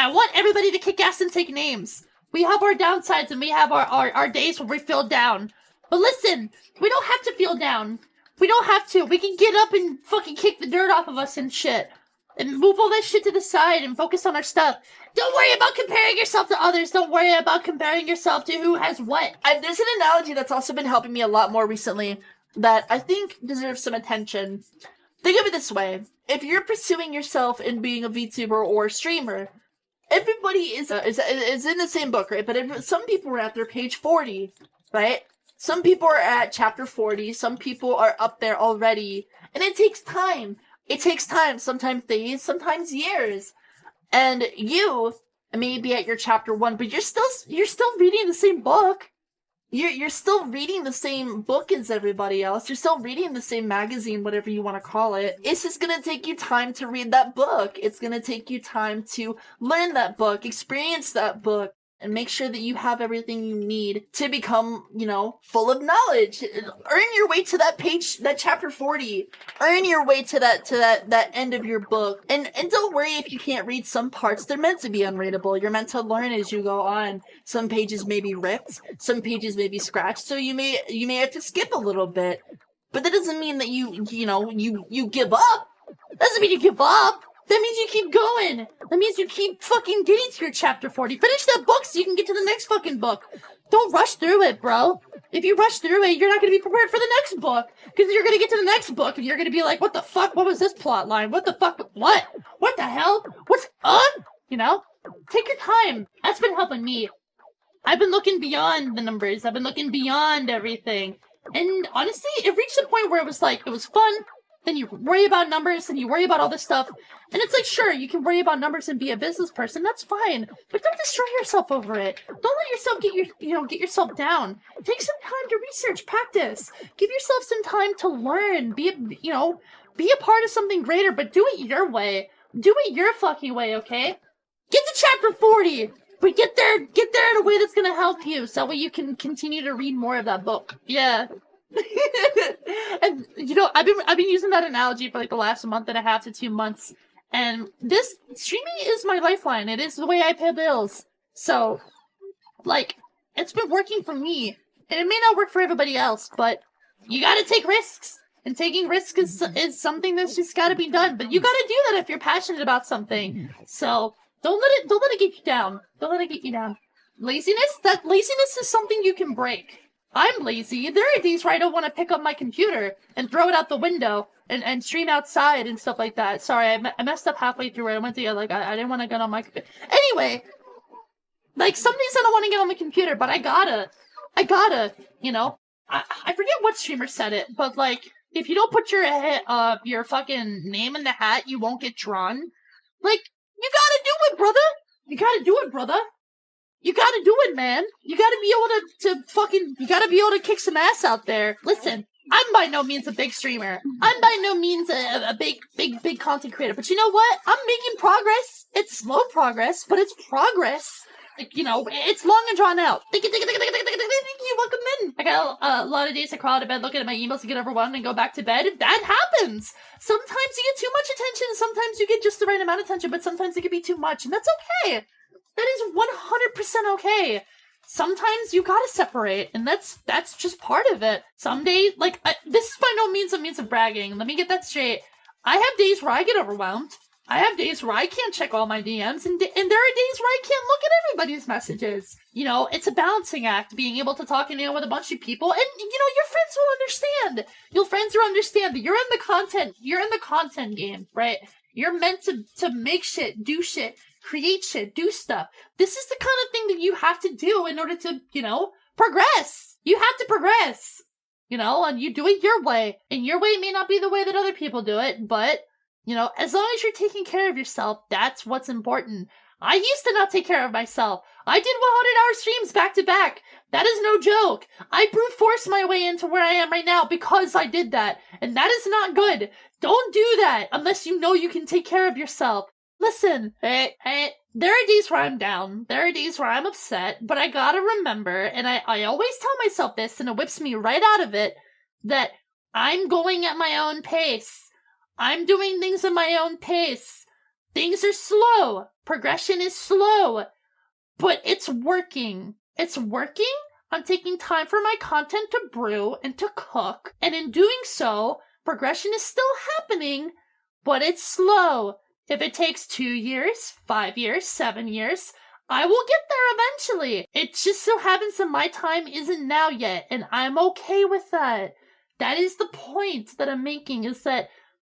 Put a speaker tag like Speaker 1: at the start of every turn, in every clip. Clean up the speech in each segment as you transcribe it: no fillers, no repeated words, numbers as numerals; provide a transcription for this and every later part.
Speaker 1: I want everybody to kick ass and take names. We have our downsides and we have our days where we feel down. But listen, we don't have to feel down. We don't have to. We can get up and fucking kick the dirt off of us and shit. And move all that shit to the side and focus on our stuff. Don't worry about comparing yourself to others. Don't worry about comparing yourself to who has what. And there's an analogy that's also been helping me a lot more recently that I think deserves some attention. Think of it this way. If you're pursuing yourself in being a VTuber or a streamer, everybody is in the same book, right? But some people are at their page 40, right? Some people are at chapter 40. Some people are up there already. And it takes time. It takes time. Sometimes days, sometimes years. And you may be at your chapter 1, but you're still reading the same book. You're still reading the same book as everybody else. You're still reading the same magazine, whatever you want to call it. It's just gonna take you time to read that book. It's gonna take you time to learn that book, experience that book, and make sure that you have everything you need to become, full of knowledge. Earn your way to that page, that chapter 40. Earn your way to that end of your book. And don't worry if you can't read some parts. They're meant to be unreadable. You're meant to learn as you go on. Some pages may be ripped. Some pages may be scratched. So you may have to skip a little bit. But that doesn't mean that you give up. That doesn't mean you give up. That means you keep going. That means you keep fucking getting to your chapter 40. Finish that book so you can get to the next fucking book. Don't rush through it, bro. If you rush through it, you're not going to be prepared for the next book. Because you're going to get to the next book and you're going to be like, what the fuck? What was this plot line? What the fuck? What? What the hell? What's up? Take your time. That's been helping me. I've been looking beyond the numbers. I've been looking beyond everything. And honestly, it reached a point where it was fun. Then you worry about numbers, and you worry about all this stuff. And it's like, sure, you can worry about numbers and be a business person. That's fine. But don't destroy yourself over it. Don't let yourself get yourself down. Take some time to research, practice. Give yourself some time to learn. Be a part of something greater, but do it your way. Do it your fucking way, okay? Get to chapter 40. But get there in a way that's gonna help you, so that way you can continue to read more of that book. Yeah. And I've been using that analogy for the last month and a half to 2 months, and this streaming is my lifeline. It is the way I pay bills. So it's been working for me, and it may not work for everybody else, but you gotta take risks, and taking risks is something that's just gotta be done. But you gotta do that if you're passionate about something. So don't let it get you down. Don't let it get you down. Laziness is something you can break. I'm lazy. There are days where I don't want to pick up my computer and throw it out the window and stream outside and stuff like that. Sorry, I messed up halfway through. I went to I didn't want to get on my computer. Anyway, some days I don't want to get on the computer, but I gotta. I forget what streamer said it, but if you don't put your fucking name in the hat, you won't get drawn. You gotta do it, brother. You gotta do it, brother. You gotta do it, man. You gotta be able to kick some ass out there. Listen, I'm by no means a big streamer. I'm by no means a big content creator. But you know what? I'm making progress. It's slow progress, but it's progress. It's long and drawn out. Thank you, welcome in. I got a lot of days to crawl out of bed, looking at my emails to get overwhelmed and go back to bed. That happens. Sometimes you get too much attention. Sometimes you get just the right amount of attention, but sometimes it can be too much, and that's okay. That is 100% okay. Sometimes you gotta separate, and that's just part of it. Some days, this is by no means a means of bragging. Let me get that straight. I have days where I get overwhelmed. I have days where I can't check all my DMs, and there are days where I can't look at everybody's messages. It's a balancing act, being able to talk with a bunch of people, and, your friends will understand. Your friends will understand that you're in the content game, right? You're meant to make shit, do shit, create shit, do stuff. This is the kind of thing that you have to do in order to, progress. You have to progress, and you do it your way. And your way may not be the way that other people do it, but, as long as you're taking care of yourself, that's what's important. I used to not take care of myself. I did 100-hour streams back to back. That is no joke. I brute forced my way into where I am right now because I did that. And that is not good. Don't do that unless you know you can take care of yourself. Listen, there are days where I'm down. There are days where I'm upset. But I gotta remember, and I always tell myself this, and it whips me right out of it, that I'm going at my own pace. I'm doing things at my own pace. things are slow. Progression is slow. But it's working. It's working. I'm taking time for my content to brew and to cook. And in doing so, progression is still happening, but it's slow. If it takes 2 years, 5 years, 7 years, I will get there eventually. It just so happens that my time isn't now yet, and I'm okay with that. That is the point that I'm making, is that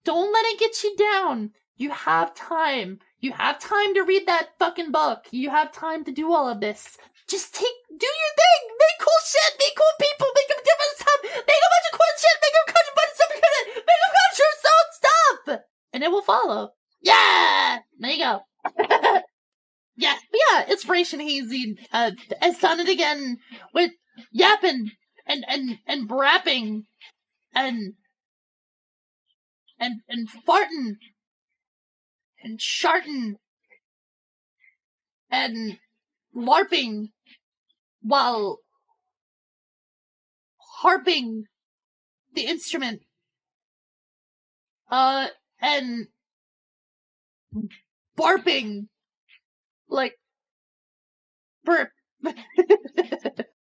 Speaker 1: don't let it get you down. You have time. You have time to read that fucking book. You have time to do all of this. Just do your thing. Make cool shit. Make cool people. Make them different stuff. Make a bunch of cool shit. Make them a bunch of stuff. Make them country own stuff. And it will follow. Yeah. There you go. Yeah. But yeah. Inspiration Hazy has done it again with yapping and rapping and farting and sharting and LARPing while harping the instrument. And barping like burp.